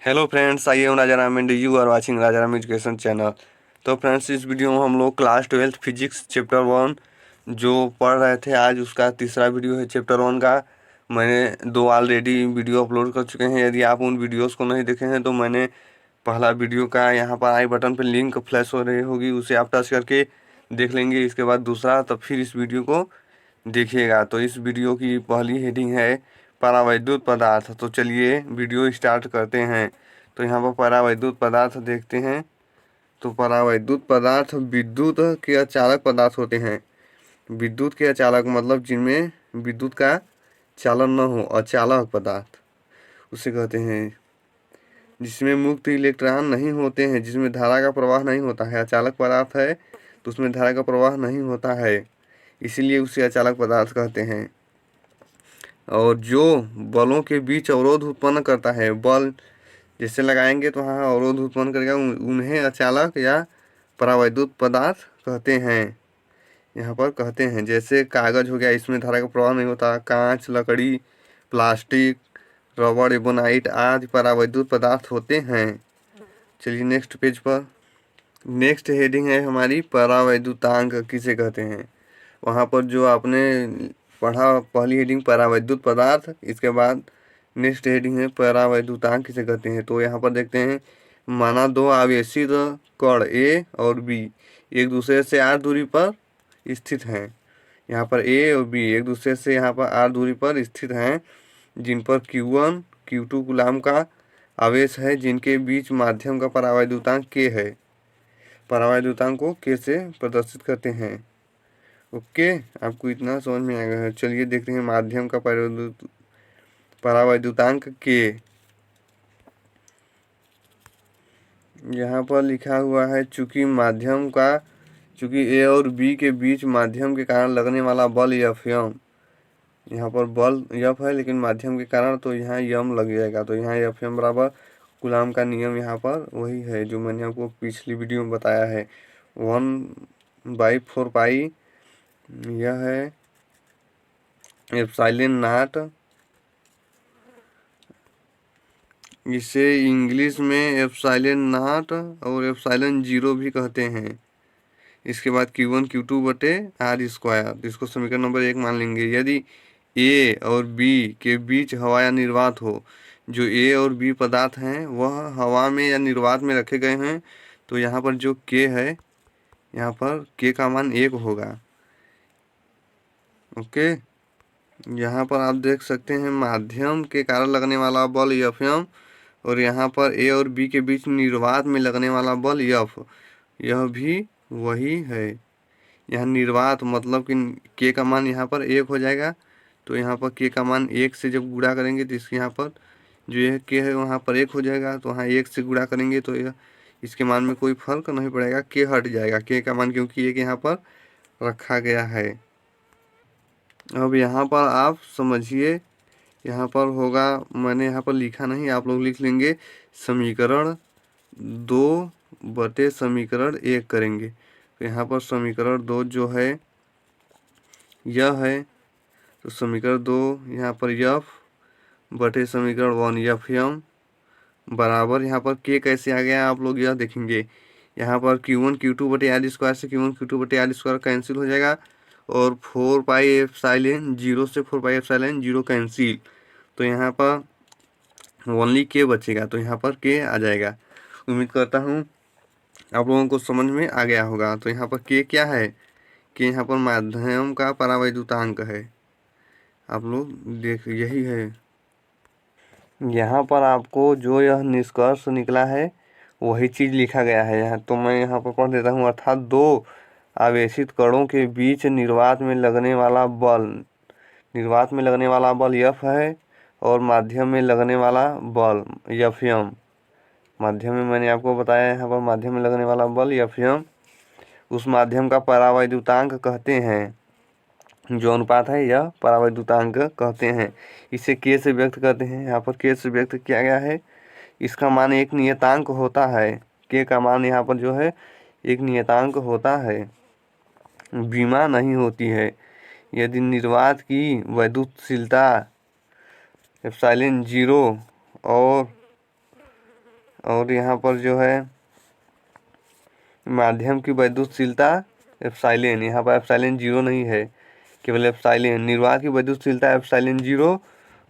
Hello friends, आइए हूँ Rajaram and you are watching Rajaram education channel. तो फ्रेंड्स, इस वीडियो में हम लोग क्लास 12 फिजिक्स चैप्टर 1 जो पढ़ रहे थे आज उसका तीसरा वीडियो है चैप्टर 1 का। मैंने 2 ऑलरेडी वीडियो अपलोड कर चुके हैं। यदि आप उन वीडियोस को नहीं देखे हैं तो मैंने पहला वीडियो का यहाँ पर आई बटन पर लिंक फ्लैश हो रही होगी, उसे आप टच करके देख लेंगे। इसके बाद दूसरा, तब फिर इस वीडियो को देखिएगा। तो इस वीडियो की पहली हेडिंग है परावैद्युत पदार्थ। तो चलिए वीडियो स्टार्ट करते हैं। तो यहाँ पर परावैद्युत पदार्थ देखते हैं। तो परावैद्युत पदार्थ विद्युत के अचालक पदार्थ होते हैं। विद्युत के अचालक मतलब जिनमें विद्युत का चालन न हो, अचालक पदार्थ उसे कहते हैं। जिसमें मुक्त इलेक्ट्रॉन नहीं होते हैं, जिसमें धारा का प्रवाह नहीं होता है, अचालक पदार्थ है तो उसमें धारा का प्रवाह नहीं होता है, इसीलिए उसे अचालक पदार्थ कहते हैं। और जो बलों के बीच अवरोध उत्पन्न करता है, बल जैसे लगाएंगे तो वहाँ अवरोध उत्पन्न करेगा, उन्हें अचालक या परावैद्युत पदार्थ कहते हैं। यहाँ पर कहते हैं जैसे कागज हो गया, इसमें धारा का प्रवाह नहीं होता। कांच, लकड़ी, प्लास्टिक, रबड़, एबोनाइट आदि परावैद्युत पदार्थ होते हैं। चलिए नेक्स्ट पेज पर। नेक्स्ट हेडिंग है हमारी परावैद्युतांक किसे कहते हैं। वहाँ पर जो आपने पढ़ा पहली हेडिंग परावैद्युत पदार्थ, इसके बाद नेक्स्ट हेडिंग है परावैद्युतांक किसे कहते हैं। तो यहाँ पर देखते हैं, माना दो आवेशित कण ए और बी एक दूसरे से r दूरी पर स्थित हैं। यहाँ पर ए और बी एक दूसरे से यहाँ पर r दूरी पर स्थित हैं, जिन पर Q1 Q2 कूलाम का आवेश है, जिनके बीच माध्यम का परावैद्युतांक k है। परावैद्युतांक को k से प्रदर्शित करते हैं। ओके, आपको इतना समझ में आएगा। चलिए देखते हैं माध्यम का परावैद्युतांक के। यहाँ पर लिखा हुआ है चूंकि ए और बी के बीच माध्यम के कारण लगने वाला बल F यम। यहाँ पर बल F है लेकिन माध्यम के कारण तो यहाँ यम लग जाएगा। तो यहाँ F यम बराबर कूलाम का नियम यहाँ पर वही है जो मैंने आपको पिछली वीडियो में बताया है, 1/4 पाई। यह है एप्सिलॉन नॉट, इसे इंग्लिश में एप्सिलॉन नॉट और एप्सिलॉन जीरो भी कहते हैं। इसके बाद Q1 Q2 बटे आर स्क्वायर, इसको समीकरण नंबर 1 मान लेंगे। यदि ए और बी के बीच हवा या निर्वात हो, जो ए और बी पदार्थ हैं वह हवा में या निर्वात में रखे गए हैं, तो यहाँ पर जो के है, यहाँ पर के का मान 1 होगा। ओके, यहाँ पर आप देख सकते हैं माध्यम के कारण लगने वाला बल F यम, और यहाँ पर ए और बी के बीच निर्वात में लगने वाला बल F, यह भी वही है। यहाँ निर्वात मतलब कि के का मान यहाँ पर 1 हो जाएगा। तो यहाँ पर के का मान 1 से जब गुणा करेंगे तो इसके यहाँ पर जो यह के है वहाँ पर 1 हो जाएगा। तो वहाँ 1 से गुणा करेंगे तो यह इसके मान में कोई फर्क नहीं पड़ेगा, के हट जाएगा के का मान, क्योंकि 1 यहाँ पर रखा गया है। अब यहाँ पर आप समझिए, यहाँ पर होगा, मैंने यहाँ पर लिखा नहीं, आप लोग लिख लेंगे, समीकरण 2 बटे समीकरण 1 करेंगे। तो यहाँ पर समीकरण 2 जो है यह है, तो समीकरण 2 यहाँ पर F बटे समीकरण 1 F यम बराबर, यहाँ पर के कैसे आ गया आप लोग यह देखेंगे। यहाँ पर Q1 Q2 बटे आर स्क्वायर से Q1 Q2 बटे आर स्क्वायर कैंसिल हो जाएगा, और 4 पाई एप्सिलॉन जीरो से 4 पाई एप्सिलॉन जीरो कैंसिल। तो यहाँ पर ओनली के बचेगा, तो यहाँ पर के आ जाएगा। उम्मीद करता हूँ आप लोगों को समझ में आ गया होगा। तो यहाँ पर के क्या है कि यहाँ पर माध्यम का परावैद्युतांक है। आप लोग देख, यही है। यहाँ पर आपको जो यह निष्कर्ष निकला है वही चीज़ लिखा गया है यहाँ। तो मैं यहाँ पर पढ़ देता हूँ, अर्थात दो आवेशित कणों के बीच निर्वात में लगने वाला बल F है, और माध्यम में लगने वाला बल F यम। माध्यम में मैंने आपको बताया, यहाँ पर माध्यम में लगने वाला बल F यम, उस माध्यम का परावैद्युतांक कहते हैं। जो अनुपात है यह परावैद्युतांक कहते हैं। इसे के से व्यक्त करते हैं। यहाँ पर के से व्यक्त किया गया है। इसका मान एक नियतांक होता है। के का मान यहाँ पर जो है एक नियतांक होता है, विमा नहीं होती है। यदि निर्वात की वैद्युतशीलता एप्सिलॉन जीरो और और यहाँ पर जो है माध्यम की वैद्युतशीलता एप्सिलॉन, यहाँ पर एप्सिलॉन 0 नहीं है, केवल एप्सिलॉन। निर्वात की वैद्युतशीलता एप्सिलॉन 0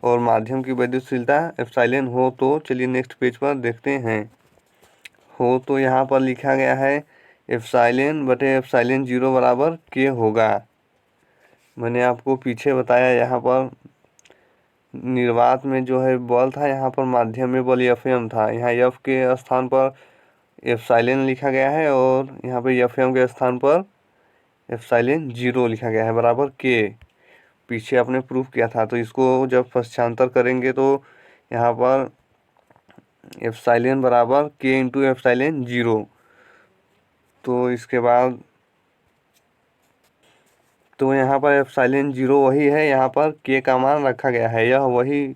और माध्यम की वैद्युतशीलता एप्सिलॉन हो तो चलिए नेक्स्ट पेज पर देखते हैं। हो तो यहाँ पर लिखा गया है एप्सिलॉन बटे एप्सिलॉन 0 बराबर के होगा। मैंने आपको पीछे बताया यहाँ पर निर्वात में जो है बल था, यहाँ पर माध्यम में बल Fm था। यहाँ F के स्थान पर एप्सिलॉन लिखा गया है और यहाँ पे Fm के स्थान पर एप्सिलॉन 0 लिखा गया है बराबर के। पीछे आपने प्रूफ किया था, तो इसको जब पश्चांतर करेंगे तो यहाँ पर एप्सिलॉन बराबर के इंटू एप्सिलॉन 0। तो इसके बाद तो यहाँ पर एप्सिलॉन 0 वही है, यहाँ पर के का मान रखा गया है, यह वही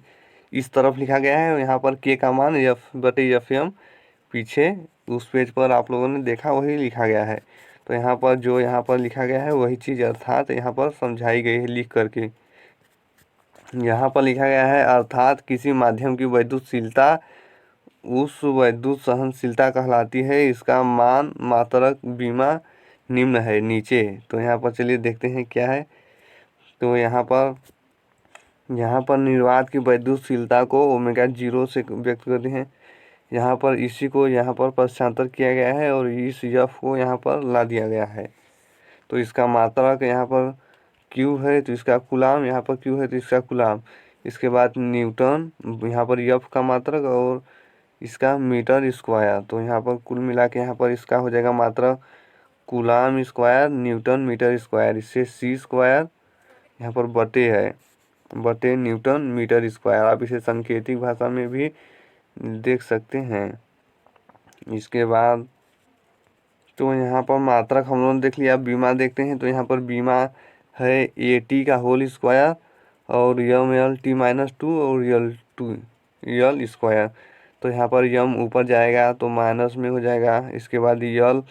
इस तरफ लिखा गया है। यहाँ पर के का मान F बटे Fm पीछे उस पेज पर आप लोगों ने देखा वही लिखा गया है। तो यहाँ पर जो यहाँ पर लिखा गया है वही चीज़ अर्थात यहाँ पर समझाई गई है लिख करके। यहाँ पर लिखा गया है अर्थात किसी माध्यम की वैद्युतशीलता उस वैद्युत सहनशीलता कहलाती है, इसका मान मात्रक बीमा निम्न है नीचे। तो यहाँ पर चलिए देखते हैं क्या है। तो यहाँ पर निर्वात की वैद्युतशीलता को ओमेगा 0 से व्यक्त करते हैं। यहाँ पर इसी को यहाँ पर पश्चांतर किया गया है और इस F को यहाँ पर ला दिया गया है। तो इसका मात्रक यहाँ पर Q है तो इसका कूलाम, यहाँ पर Q है तो इसका कूलाम। इसके बाद न्यूटन, यहाँ पर F का मात्रक और इसका मीटर स्क्वायर। तो यहाँ पर कुल मिला के यहाँ पर इसका हो जाएगा मात्रक coulomb square newton metre square. इससे C स्क्वायर यहाँ पर बटे है, बटे न्यूटन मीटर स्क्वायर। आप इसे सांकेतिक भाषा में भी देख सकते हैं। इसके बाद तो यहाँ पर मात्रक हम लोगों ने देख लिया। बीमा देखते हैं तो यहाँ पर बीमा है AT का होल स्क्वायर और MLT माइनस 2 और L स्क्वायर। तो यहाँ पर M ऊपर जाएगा तो माइनस में हो जाएगा। इसके बाद L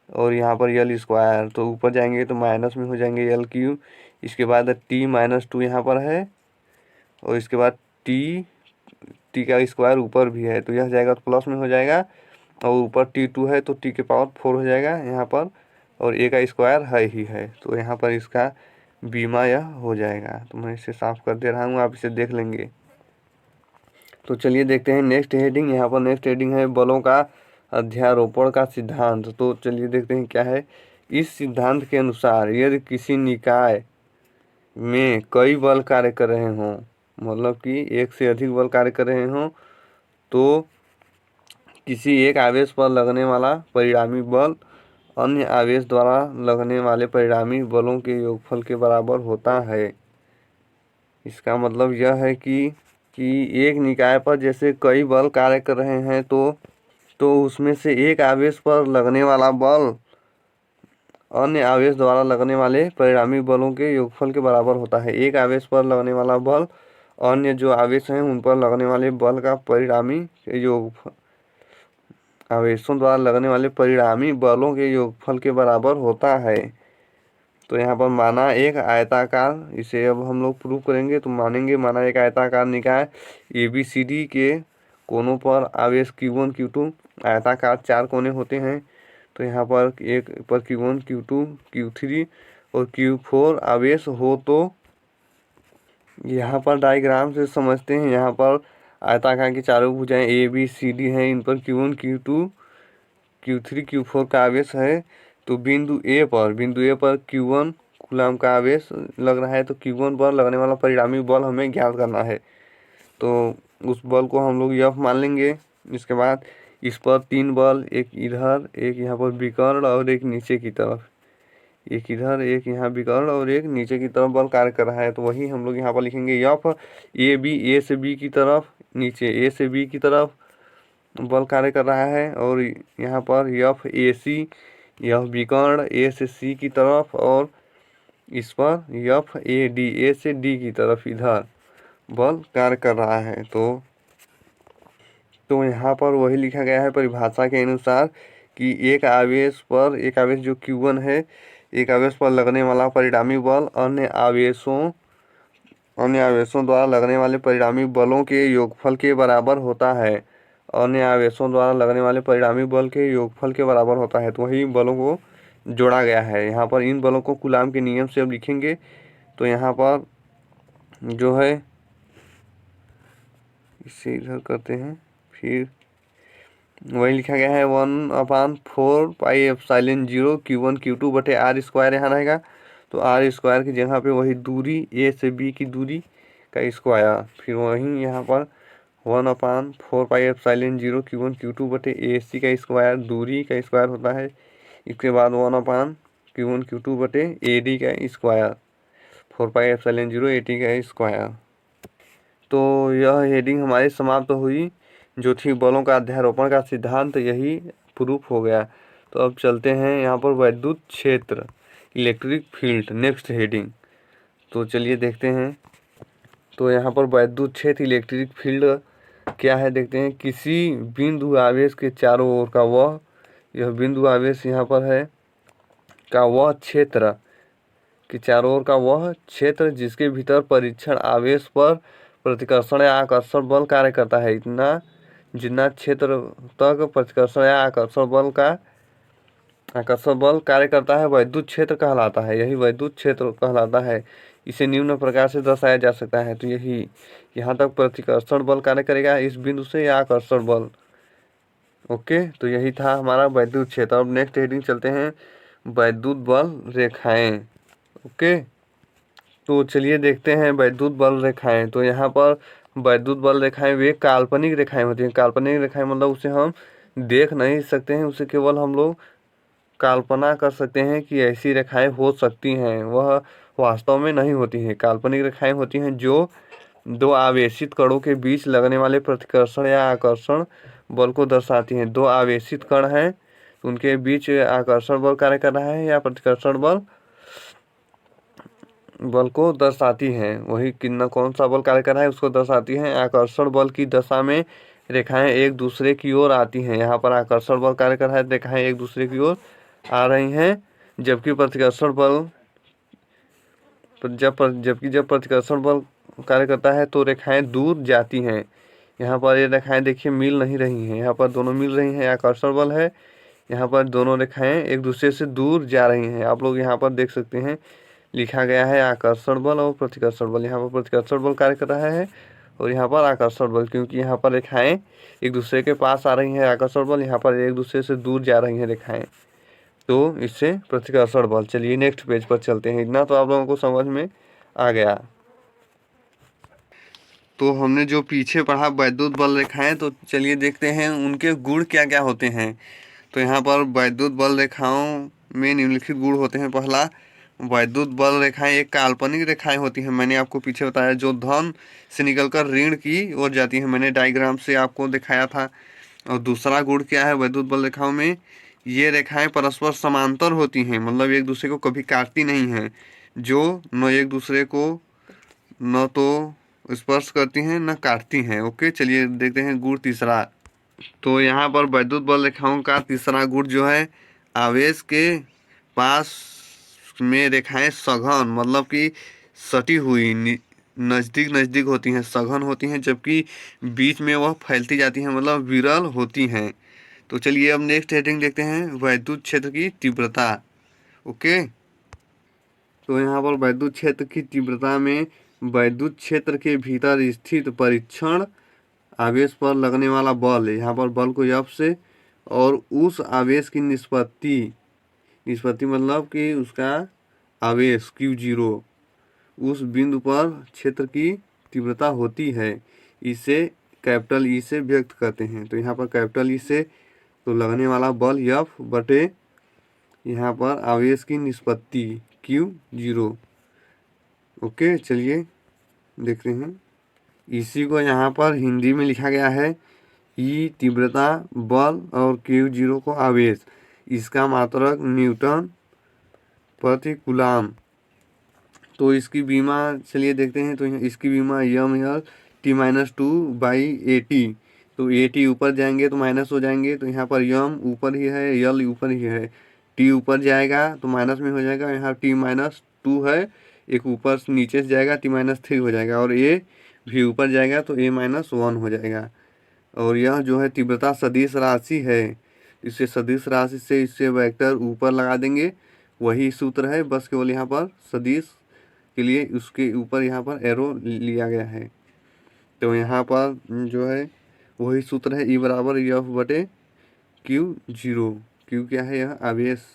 और यहाँ पर L स्क्वायर, तो ऊपर जाएंगे तो माइनस में हो जाएंगे L क्यूब। इसके बाद T माइनस 2 यहाँ पर है और इसके बाद T का स्क्वायर ऊपर भी है तो यह जाएगा तो प्लस में हो जाएगा और ऊपर T2 है तो T के पावर 4 हो जाएगा यहाँ पर और A का स्क्वायर है ही है। तो यहाँ पर इसका बीमा यह हो जाएगा। तो मैं इसे साफ कर दे रहा हूँ, आप इसे देख लेंगे। तो चलिए देखते हैं नेक्स्ट हेडिंग। यहाँ पर नेक्स्ट हेडिंग है बलों का अध्यारोपण का सिद्धांत। तो चलिए देखते हैं क्या है। इस सिद्धांत के अनुसार यदि किसी निकाय में कई बल कार्य कर रहे हों, मतलब कि एक से अधिक बल कार्य कर रहे हों, तो किसी एक आवेश पर लगने वाला परिणामी बल अन्य आवेश द्वारा लगने वाले परिणामी बलों के योगफल के बराबर होता है। इसका मतलब यह है कि एक निकाय पर जैसे कई बल कार्य कर रहे हैं तो उसमें से एक आवेश पर लगने वाला बल अन्य आवेश द्वारा लगने वाले परिणामी बलों के योगफल के बराबर होता है। एक आवेश पर लगने वाला बल अन्य जो आवेश हैं उन पर लगने वाले बल का परिणामी योगफल, आवेशों द्वारा लगने वाले परिणामी बलों के योगफल के बराबर होता है। तो यहाँ पर माना एक आयताकार, इसे अब हम लोग प्रूव करेंगे तो मानेंगे माना एक आयताकार निकाय ABCD के कोनों पर आवेश Q1 Q2, आयताकार 4 कोने होते हैं। तो यहाँ पर एक पर Q1 Q2 Q3 और Q4 आवेश हो तो यहाँ पर डायग्राम से समझते हैं। यहाँ पर आयताकार की चारों भुजाएं ABCD हैं, इन पर Q1 Q2 Q3 Q4 का आवेश है। तो बिंदु A पर Q1 कूलाम का आवेश लग रहा है तो Q1 पर लगने वाला परिणामी बल हमें ज्ञात करना है। तो उस बल को हम लोग F मान लेंगे। इसके बाद इस पर 3 बल, एक इधर, एक यहाँ पर विकर्ण और एक नीचे की तरफ, एक इधर, एक यहाँ विकर्ण और एक नीचे की तरफ बल कार्य कर रहा है। तो वही हम लोग यहाँ पर लिखेंगे F A से B की तरफ, नीचे A से B की तरफ बल कार्य कर रहा है और यहाँ पर FAC, यह विकर्ण A से C की तरफ और इस पर FAD A से D की तरफ इधर बल कार्य कर रहा है। तो यहाँ पर वही लिखा गया है परिभाषा के अनुसार कि एक आवेश जो Q1 है, एक आवेश पर लगने वाला परिणामी बल अन्य आवेशों द्वारा लगने वाले परिणामी बलों के योगफल के बराबर होता है। अन्य आवेशों द्वारा लगने वाले परिणामी बल के योगफल के बराबर होता है। तो वही बलों को जोड़ा गया है। यहाँ पर इन बलों को कूलाम के नियम से अब लिखेंगे। तो यहाँ पर जो है इसे इधर करते हैं, फिर वही लिखा गया है 1/4πε0 Q1 Q2 बटे आर स्क्वायर यहाँ रहेगा। तो आर स्क्वायर की जगह पे वही दूरी ए से बी की दूरी का स्क्वायर, फिर वहीं यहाँ पर 1/4πε0 Q1 Q2 बटे ए सी का स्क्वायर, दूरी का स्क्वायर होता है। इसके बाद 1/Q1 Q2 बटे ए डी का स्क्वायर, 4πε0 ए टी का स्क्वायर। तो यह हेडिंग हमारी समाप्त हुई, जो थी बलों का अध्यारोपण का सिद्धांत, यही प्रूफ हो गया। तो अब चलते हैं यहाँ पर वैद्युत क्षेत्र, इलेक्ट्रिक फील्ड, नेक्स्ट हेडिंग। तो चलिए देखते हैं। तो यहाँ पर वैद्युत क्षेत्र, इलेक्ट्रिक फील्ड क्या है देखते हैं। किसी बिंदु आवेश के चारों ओर का वह, यह बिंदु आवेश यहाँ पर है, का वह क्षेत्र, कि चारों ओर का वह क्षेत्र जिसके भीतर परीक्षण आवेश पर प्रतिकर्षण या आकर्षण बल कार्य करता है, इतना जितना क्षेत्र तक प्रतिकर्षण या आकर्षण बल कार्य करता है वैद्युत क्षेत्र कहलाता है। यही वैद्युत क्षेत्र कहलाता है। इसे निम्न प्रकार से दर्शाया जा सकता है। तो यही यहाँ तक प्रतिकर्षण बल कार्य करेगा इस बिंदु से, या आकर्षण बल। ओके, तो यही था हमारा वैद्युत क्षेत्र। अब नेक्स्ट हेडिंग चलते हैं, वैद्युत बल रेखाएं। ओके, तो चलिए देखते हैं वैद्युत बल रेखाएं। तो यहाँ पर वैद्युत बल रेखाएं वे काल्पनिक रेखाएं होती हैं। काल्पनिक रेखाएं मतलब उसे हम देख नहीं सकते हैं, उसे केवल हम लोग कल्पना कर सकते हैं कि ऐसी रेखाएं हो सकती हैं, वह वास्तव में नहीं होती हैं। काल्पनिक रेखाएं होती हैं जो दो आवेशित कणों के बीच लगने वाले प्रतिकर्षण या आकर्षण बल को दर्शाती हैं। दो आवेशित कण हैं, उनके बीच आकर्षण बल कार्य कर रहा है या प्रतिकर्षण बल को दर्शाती हैं। वही कितना कौन सा बल कार्य कर रहा है उसको दर्शाती हैं। आकर्षण बल की दशा में रेखाएं एक दूसरे की ओर आती हैं। यहाँ पर आकर्षण बल कार्य कर रहा है, रेखाएं एक दूसरे की ओर आ रही हैं, जबकि प्रतिकर्षण बल जब प्रतिकर्षण बल कार्य करता है तो रेखाएं दूर जाती हैं। यहाँ पर ये रेखाएं देखिए मिल नहीं रही हैं, यहाँ पर दोनों मिल रही हैं, आकर्षण बल है। यहाँ पर दोनों रेखाएं एक दूसरे से दूर जा रही हैं। आप लोग यहाँ पर देख सकते हैं लिखा गया है आकर्षण बल और प्रतिकर्षण बल। यहाँ पर प्रतिकर्षण बल कार्य कर रहा है और यहाँ पर आकर्षण बल, क्योंकि यहाँ पर रेखाएं एक दूसरे के पास आ रही हैं आकर्षण बल, यहाँ पर एक दूसरे से दूर जा रही हैं रेखाएं, तो इससे प्रतिकर्षण बल। चलिए नेक्स्ट पेज पर चलते हैं। इतना तो आप लोगों को समझ में आ गया। तो हमने जो पीछे पढ़ा वैद्युत बल रेखाएं, तो चलिए देखते हैं उनके गुण क्या क्या होते हैं। तो यहाँ पर वैद्युत बल रेखाओं में निम्नलिखित गुण होते हैं। पहला, वैद्युत बल रेखाएं एक काल्पनिक रेखाएं होती हैं। मैंने आपको पीछे बताया, जो धन से निकलकर ऋण की ओर जाती हैं। मैंने डायग्राम से आपको दिखाया था। और दूसरा गुण क्या है वैद्युत बल रेखाओं में, ये रेखाएं परस्पर समांतर होती हैं, मतलब एक दूसरे को कभी काटती नहीं हैं, जो न एक दूसरे को न तो स्पर्श करती हैं न काटती हैं। ओके, चलिए देखते हैं गुण तीसरा। तो यहाँ पर वैद्युत बल रेखाओं का तीसरा गुण जो है, आवेश के पास में रेखाएं सघन, मतलब कि सटी हुई नज़दीक नज़दीक होती हैं, सघन होती हैं, जबकि बीच में वह फैलती जाती हैं, मतलब विरल होती हैं। तो चलिए अब नेक्स्ट हेडिंग देखते हैं, वैद्युत क्षेत्र की तीव्रता। ओके, तो यहाँ पर वैद्युत क्षेत्र की तीव्रता में वैद्युत क्षेत्र के भीतर स्थित परीक्षण आवेश पर लगने वाला बल, यहाँ पर बल को F से, और उस आवेश की निष्पत्ति मतलब कि उसका आवेश Q0 उस बिंदु पर क्षेत्र की तीव्रता होती है, इसे कैपिटल E से व्यक्त करते हैं। तो यहाँ पर कैपिटल E से तो लगने वाला बल F बटे यहाँ पर आवेश की निष्पत्ति Q0। ओके, चलिए देखते हैं। इसी को यहाँ पर हिंदी में लिखा गया है E तीव्रता बल और Q0 को आवेश, इसका मात्रक न्यूटन प्रति कूलाम। तो इसकी बीमा चलिए देखते हैं। तो इसकी बीमा ml T-2/AT। तो AT ऊपर जाएंगे तो माइनस हो जाएंगे, तो यहाँ पर m ऊपर ही है, L ऊपर ही है, T ऊपर जाएगा तो माइनस में हो जाएगा, यहाँ T-2 है, एक ऊपर नीचे से जाएगा T-3 हो जाएगा, और A भी ऊपर जाएगा तो A-1 हो जाएगा। और यह जो है तीव्रता सदिश राशि है। इसे सदिश राशि से इससे वेक्टर ऊपर लगा देंगे, वही सूत्र है, बस केवल यहाँ पर सदिश के लिए उसके ऊपर यहाँ पर एरो लिया गया है। तो यहाँ पर जो है वही सूत्र है, ई बराबर एफ बटे क्यू जीरो। क्यू क्या है? यह आवेश।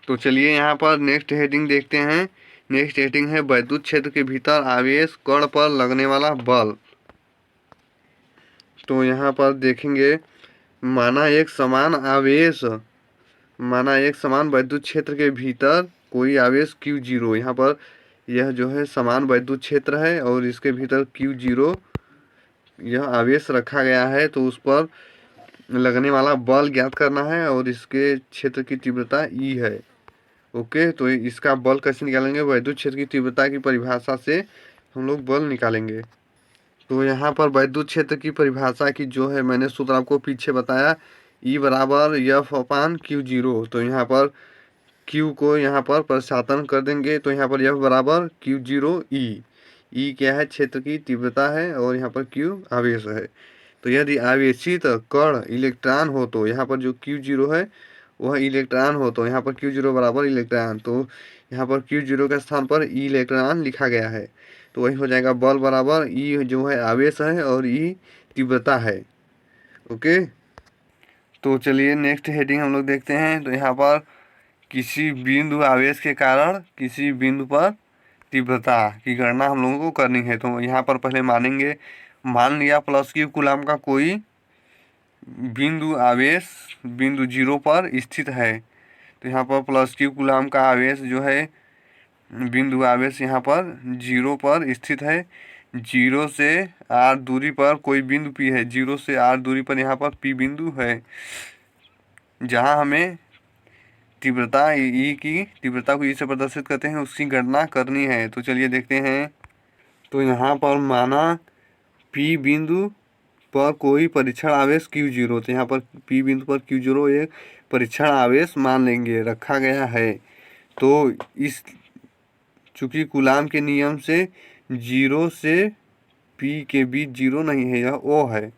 तो चलिए यहाँ पर नेक्स्ट हेडिंग देखते हैं। नेक्स्ट हेडिंग है वैद्युत क्षेत्र के भीतर आवेश कण पर लगने वाला बल। तो यहाँ पर देखेंगे, माना एक समान वैद्युत क्षेत्र के भीतर कोई आवेश Q0। यहाँ पर यह जो है समान वैद्युत क्षेत्र है और इसके भीतर Q0 यह आवेश रखा गया है। तो उस पर लगने वाला बल ज्ञात करना है और इसके क्षेत्र की तीव्रता E है। ओके, तो इसका बल कैसे निकालेंगे? वैद्युत क्षेत्र की तीव्रता की परिभाषा से हम लोग बल निकालेंगे। तो यहाँ पर वैद्युत क्षेत्र की परिभाषा की जो है मैंने सूत्र आपको पीछे बताया, E बराबर एफ अपान Q0। तो यहाँ पर Q को यहाँ पर प्रतिस्थापन कर देंगे, तो यहाँ पर F बराबर Q0 E क्या है? क्षेत्र की तीव्रता है और यहाँ पर Q आवेश है। तो यदि आवेशित कण इलेक्ट्रॉन हो तो यहाँ पर जो Q0 है वह इलेक्ट्रॉन हो, तो यहाँ पर Q0 बराबर इलेक्ट्रॉन। तो यहाँ पर Q0 के स्थान पर E इलेक्ट्रॉन लिखा गया है। तो वही हो जाएगा बल बराबर E जो है आवेश है और E तीव्रता है। ओके, तो चलिए नेक्स्ट हेडिंग हम लोग देखते हैं। तो यहाँ पर किसी बिंदु आवेश के कारण किसी बिंदु पर तीव्रता की गणना हम लोगों को करनी है। तो यहाँ पर पहले मानेंगे, मान लिया प्लस Q कूलाम का कोई बिंदु आवेश बिंदु 0 पर स्थित है। तो यहाँ पर प्लस Q कूलाम का आवेश जो है बिंदु आवेश यहाँ पर 0 पर स्थित है। 0 से r दूरी पर कोई बिंदु P है। 0 से r दूरी पर यहाँ पर P बिंदु है, जहाँ हमें तीव्रता E की तीव्रता को E से प्रदर्शित करते हैं, उसकी गणना करनी है। तो चलिए देखते हैं। तो यहाँ पर माना P बिंदु पर कोई परीक्षण आवेश Q0। तो यहाँ पर P बिंदु पर Q0 एक परीक्षण आवेश मान लेंगे, रखा गया है। तो इस चूँकि कूलाम के नियम से 0 से P के बीच 0 नहीं है, यह O है।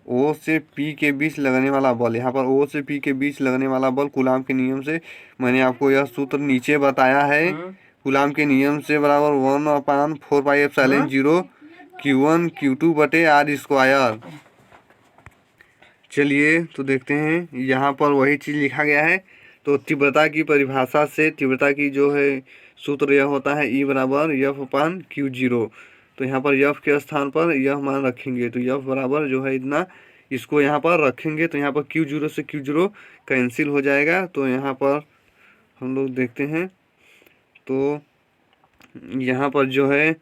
O से P के बीच लगने वाला बल, यहाँ पर O से P के बीच लगने वाला बल कूलाम के नियम से, मैंने आपको यह सूत्र नीचे बताया है। कूलाम के नियम से बराबर 1/4πε0 Q1 Q2 बटे R स्क्वायर। चलिए तो देखते हैं, यहाँ पर वही चीज़ लिखा गया है। तो तीव्रता की परिभाषा से तीव्रता की जो है सूत्र यह होता है, E बराबर एफ अपान Q0। तो यहाँ पर F के स्थान पर यह मान रखेंगे, तो F बराबर जो है इतना, इसको यहाँ पर रखेंगे। तो यहाँ पर Q0 से Q0 कैंसिल हो जाएगा। तो यहाँ पर हम लोग देखते हैं, तो यहाँ पर जो है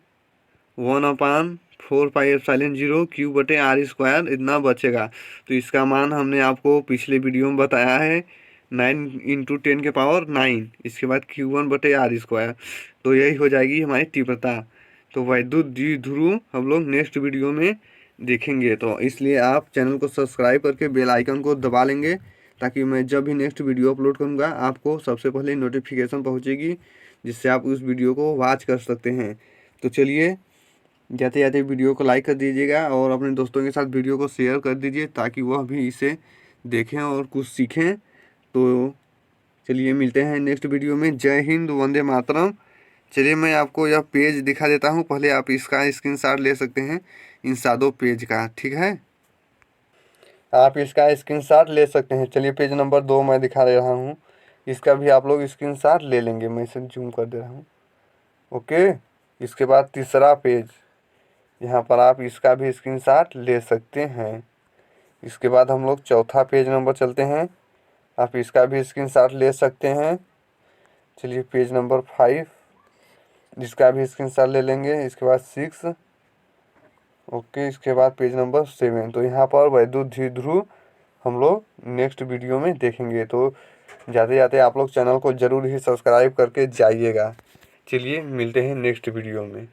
1/4πε0 Q बटे R स्क्वायर इतना बचेगा। तो इसका मान हमने आपको पिछले वीडियो में बताया है, 9 × 10⁹ इसके बाद Q1 बटे R स्क्वायर। तो यही हो जाएगी हमारी तीव्रता। तो वैद्युत द्विध्रुव हम लोग नेक्स्ट वीडियो में देखेंगे। तो इसलिए आप चैनल को सब्सक्राइब करके बेल आइकन को दबा लेंगे, ताकि मैं जब भी नेक्स्ट वीडियो अपलोड करूँगा आपको सबसे पहले नोटिफिकेशन पहुँचेगी, जिससे आप उस वीडियो को वॉच कर सकते हैं। तो चलिए, जाते जाते वीडियो को लाइक कर दीजिएगा और अपने दोस्तों के साथ वीडियो को शेयर कर दीजिए, ताकि वह भी इसे देखें और कुछ सीखें। तो चलिए मिलते हैं नेक्स्ट वीडियो में। जय हिंद, वंदे मातरम। चलिए मैं आपको यह पेज दिखा देता हूँ, पहले आप इसका स्क्रीनशॉट ले सकते हैं, इन सादों पेज का, ठीक है? आप इसका स्क्रीनशॉट ले सकते हैं। चलिए पेज नंबर 2 मैं दिखा दे रहा हूँ, इसका भी आप लोग स्क्रीनशॉट ले लेंगे। मैं इसे जूम कर दे रहा हूँ। ओके, इसके बाद तीसरा पेज, यहाँ पर आप इसका भी स्क्रीनशॉट ले सकते हैं। इसके बाद हम लोग चौथा पेज नंबर चलते हैं, आप इसका भी स्क्रीनशॉट ले सकते हैं। चलिए पेज नंबर 5, इसका भी स्क्रीनशॉट ले लेंगे। इसके बाद 6, ओके, इसके बाद पेज नंबर 7। तो यहाँ पर वैद्युत द्विध्रुव हम लोग नेक्स्ट वीडियो में देखेंगे। तो जाते जाते आप लोग चैनल को ज़रूर ही सब्सक्राइब करके जाइएगा। चलिए मिलते हैं नेक्स्ट वीडियो में।